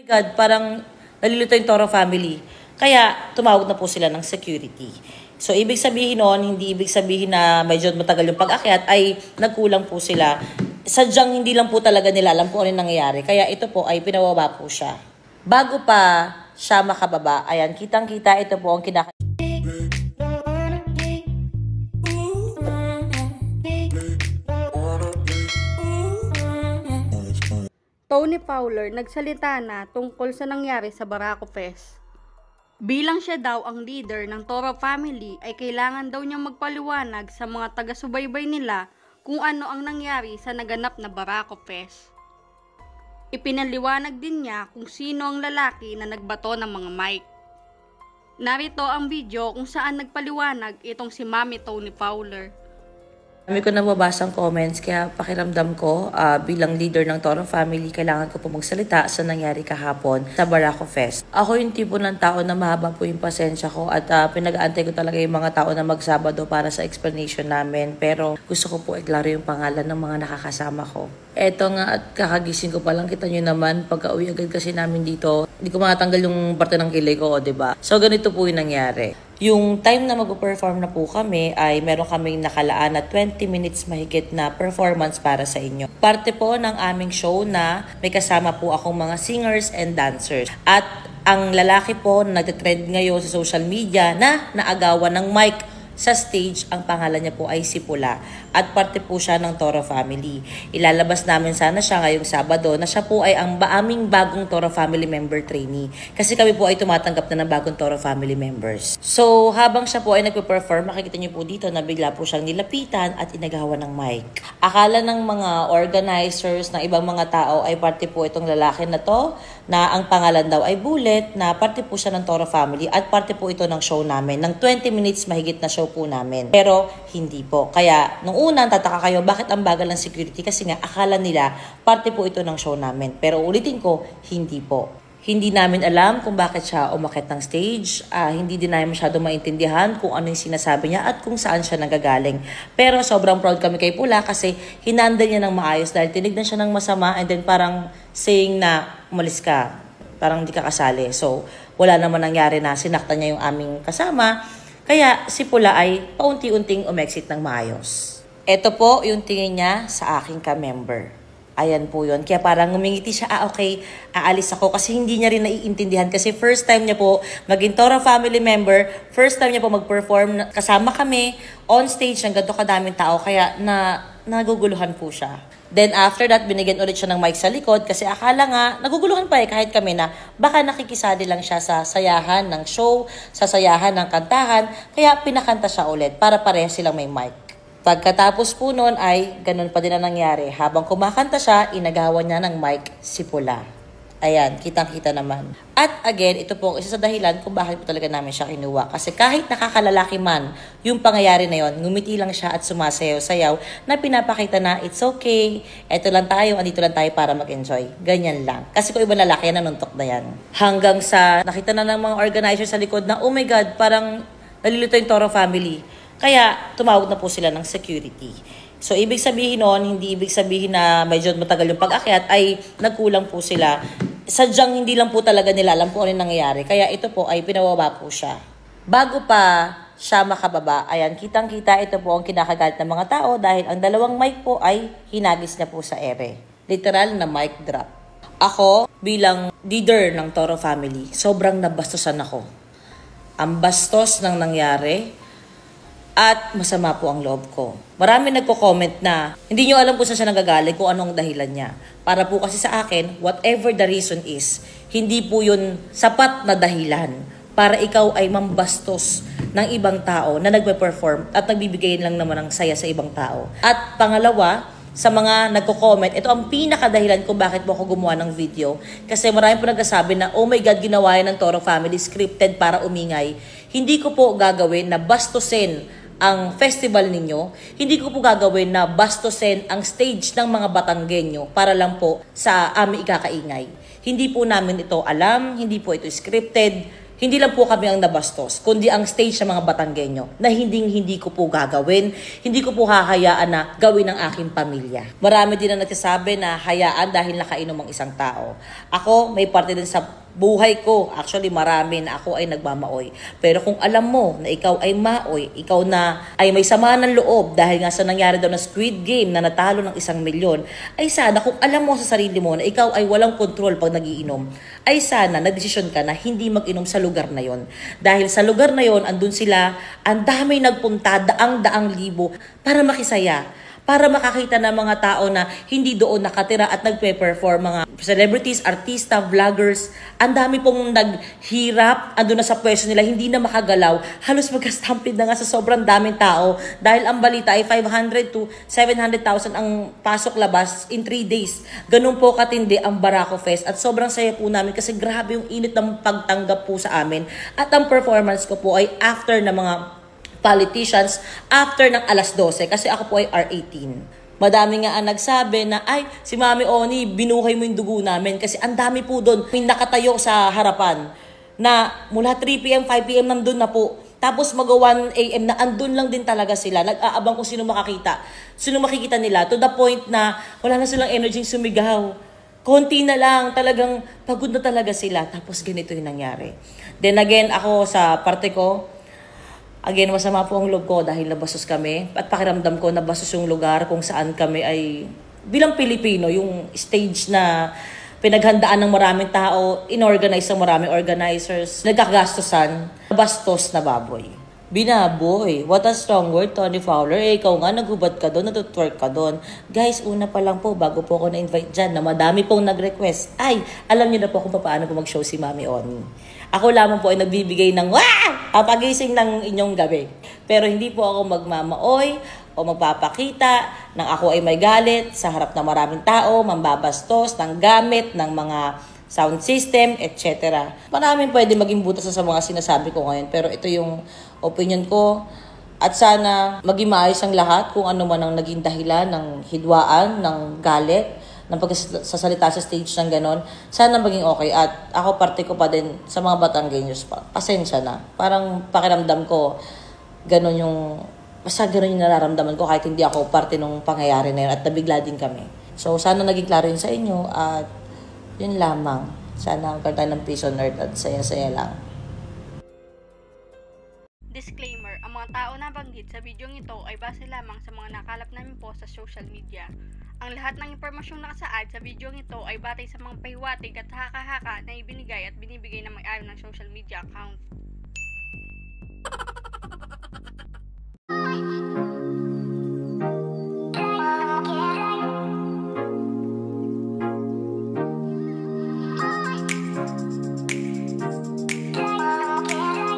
My God, parang nalilito yung Toro family. Kaya tumawag na po sila ng security. So, ibig sabihin nun, hindi ibig sabihin na medyo matagal yung pag-akyat, ay nagkulang po sila. Sadyang hindi lang po talaga nila alam kung ano yung nangyayari. Kaya ito po ay pinababa po siya. Bago pa siya makababa, ayan, kitang-kita ito po ang Tony Fowler nagsalita na tungkol sa nangyari sa Barako Fest. Bilang siya daw ang leader ng Toro family ay kailangan daw niyang magpaliwanag sa mga taga-subaybay nila kung ano ang nangyari sa naganap na Barako Fest. Ipinaliwanag din niya kung sino ang lalaki na nagbato ng mga mic. Narito ang video kung saan nagpaliwanag itong si Mami Tony Fowler. Dami ko nababasang comments, kaya pakiramdam ko bilang leader ng Toro family, kailangan ko po magsalita sa nangyari kahapon sa Barako Fest. Ako yung tipo ng tao na mahaba po yung pasensya ko at pinag-aantay ko talaga yung mga tao na magsabado para sa explanation namin. Pero gusto ko po iklaro yung pangalan ng mga nakakasama ko. Eto nga at kakagising ko pa lang, kita nyo naman, pagka-uwi agad kasi namin dito, hindi ko matanggal yung parte ng kilay ko, diba? So ganito po yung nangyari. Yung time na mag-perform na po kami ay meron kaming nakalaan na 20 minutes mahigit na performance para sa inyo. Parte po ng aming show na may kasama po akong mga singers and dancers. At ang lalaki po na nagtitrend ngayon sa social media na naagawan ng mic sa stage, ang pangalan niya po ay si Pula. At parte po siya ng Toro family. Ilalabas namin sana siya ngayong Sabado na siya po ay ang aming bagong Toro family member trainee. Kasi kami po ay tumatanggap na ng bagong Toro family members. So habang siya po ay nagpe-perform, makikita niyo po dito na bigla po siyang nilapitan at inagawan ng mic. Akala ng mga organizers ng ibang mga tao ay parte po itong lalaki na to, na ang pangalan daw ay Bullet, na parte po siya ng Toro family at parte po ito ng show namin, ng 20 minutes mahigit na show po namin. Pero hindi po. Kaya nung una, tataka kayo bakit ang bagal ng security, kasi nga akala nila parte po ito ng show namin. Pero ulitin ko, hindi po. Hindi namin alam kung bakit siya umakyat ng stage. Hindi din namin masyado maintindihan kung ano yung sinasabi niya at kung saan siya nagagaling. Pero sobrang proud kami kay Pula kasi hinandle niya ng maayos dahil tinignan siya ng masama and then parang saying na umalis ka, parang hindi ka kasali. So wala naman nangyari na sinaktan niya yung aming kasama. Kaya si Pula ay paunti-unting umexit ng maayos. Ito po yung tingin niya sa aking ka-member. Ayan po yun. Kaya parang ngumingiti siya, okay, aalis ako. Kasi hindi niya rin naiintindihan. Kasi first time niya po maging Toro family member, first time niya po mag-perform, kasama kami on stage ng ganito kadaming tao. Kaya naguguluhan po siya. Then after that, binigyan ulit siya ng mic sa likod kasi akala nga, naguguluhan pa kahit kami na baka nakikisali lang siya sa sayahan ng show, sa sayahan ng kantahan. Kaya pinakanta siya ulit para pareha silang may mic. Pagkatapos po noon ay ganun pa din ang nangyari. Habang kumakanta siya, inagawan niya ng mic si Pula. Ayan, kitang-kita naman. At again, ito po isa sa dahilan kung bakit po talaga namin siya kinuha. Kasi kahit nakakalalaki man yung pangyayari na yon, ngumiti lang siya at sumasayaw-sayaw na pinapakita na it's okay, eto lang tayo, andito lang tayo para mag-enjoy. Ganyan lang. Kasi kung ibang lalaki yan, nanuntok na yan. Hanggang sa nakita na ng mga organizers sa likod na, oh my God, parang nalilito yung Toro family. Kaya tumawag na po sila ng security. So ibig sabihin nun, hindi ibig sabihin na medyo matagal yung pag-akyat, ay nagkulang po sila. Sadyang hindi lang po talaga nila alam kung ano yung nangyayari. Kaya ito po ay pinababa po siya. Bago pa siya makababa, ayan, kitang-kita ito po ang kinakagalit ng mga tao dahil ang dalawang mic po ay hinagis niya po sa ere. Literal na mic drop. Ako, bilang leader ng Toro family, sobrang nabastusan ako. Ang bastos ng nangyari at masama po ang loob ko. Marami nagko-comment na hindi nyo alam kung saan siya nagagaling, kung anong dahilan niya. Para po kasi sa akin, whatever the reason is, hindi po yun sapat na dahilan para ikaw ay mambastos ng ibang tao na nagpe-perform at nagbibigay lang naman ng saya sa ibang tao. At pangalawa, sa mga nagko-comment, ito ang pinakadahilan kung bakit mo ako gumawa ng video. Kasi marami po nagsasabi na, oh my God, ginawa yan ng Toro family, scripted para umingay. Hindi ko po gagawin na bastusin ang festival ninyo, hindi ko po gagawin na bastusin ang stage ng mga Batanggenyo para lang po sa aming ikakaingay. Hindi po namin ito alam, hindi po ito scripted, Hindi lang po kami ang nabastos, kundi ang stage ng mga Batanggenyo na hindi ko po gagawin, hindi ko po hahayaan na gawin ng aking pamilya. Marami din na nagsasabi na hayaan dahil nakainom ang isang tao. Ako, may parte din sa buhay ko, actually marami na ako ay nagmamaoy. Pero kung alam mo na ikaw ay maoy, ikaw na ay may sama ng loob dahil nga sa nangyari daw na Squid Game na natalo ng 1 milyon, ay sana kung alam mo sa sarili mo na ikaw ay walang kontrol pag nagiinom, ay sana nagdesisyon ka na hindi mag-inom sa lugar na yon. Dahil sa lugar na yon, andun sila, ang dami nagpunta, daang-daang libo para makisaya, para makakita ng mga tao na hindi doon nakatira at nagpe-perform, mga celebrities, artista, vloggers. Ang dami pong naghirap, andun na sa pwesto nila, hindi na makagalaw. Halos magka-stampede na nga sa sobrang daming tao dahil ang balita ay 500 to 700,000 ang pasok-labas in 3 days. Ganun po katindi ang Barako Fest at sobrang saya po namin kasi grabe yung init ng pagtanggap po sa amin. At ang performance ko po ay after na mga politicians, after ng 12:00 kasi ako po ay R18. Madami nga ang nagsabi na, ay, si Mami Oni, binuhay mo yung dugo namin kasi ang dami po doon. May nakatayo sa harapan na mula 3 p.m., 5 p.m. nandun na po. Tapos mag 1 a.m. na andun lang din talaga sila. Nag-aabang kung sino makakita. Sino makikita nila to the point na wala na silang energy sumigaw. Konti na lang, talagang pagod na talaga sila. Tapos ganito yung nangyari. Then again, ako sa parte ko, again, masama po ang loob ko dahil nabastos kami at pakiramdam ko nabastos yung lugar kung saan kami ay bilang Pilipino, yung stage na pinaghandaan ng maraming tao, inorganize ng maraming organizers, nagkagastosan, bastos na baboy. Binaboy. What a strong word, Tony Fowler. Ikaw nga, naghubad ka doon, natutwerk ka doon. Guys, una pa lang po, bago po ako na-invite dyan, na madami pong nag-request. Ay, alam niyo na po kung paano po mag-show si Mami Oni. Ako lamang po ay nagbibigay ng, papagising ng inyong gabi. Pero hindi po ako magmamaoy o magpapakita ng ako ay may galit sa harap ng maraming tao, mambabastos ng gamit, ng mga sound system, etc. Maraming pwede maging butas sa mga sinasabi ko ngayon, pero ito yung opinion ko. At sana maging maayos ang lahat kung ano man ang naging dahilan ng hidwaan, ng galit, ng pagsasalita sa stage ng ganon. Sana maging okay. At ako parte ko pa din sa mga Batanggenyos pa. Pasensya na. Parang pakiramdam ko, ganon yung, basta ganon yung nararamdaman ko kahit hindi ako parte ng pangyayari na yun at nabigla din kami. So sana naging klaro yun sa inyo at yun lamang. Sana ang tayo ng peace on earth at saya-saya lang. Disclaimer, ang mga tao na banggit sa bidyong ito ay base lamang sa mga nakalap namin po sa social media. Ang lahat ng impormasyong nakasaad sa bidyong ito ay batay sa mga pahiwatig at haka-haka na ibinigay at binibigay ng may-ari ng social media account.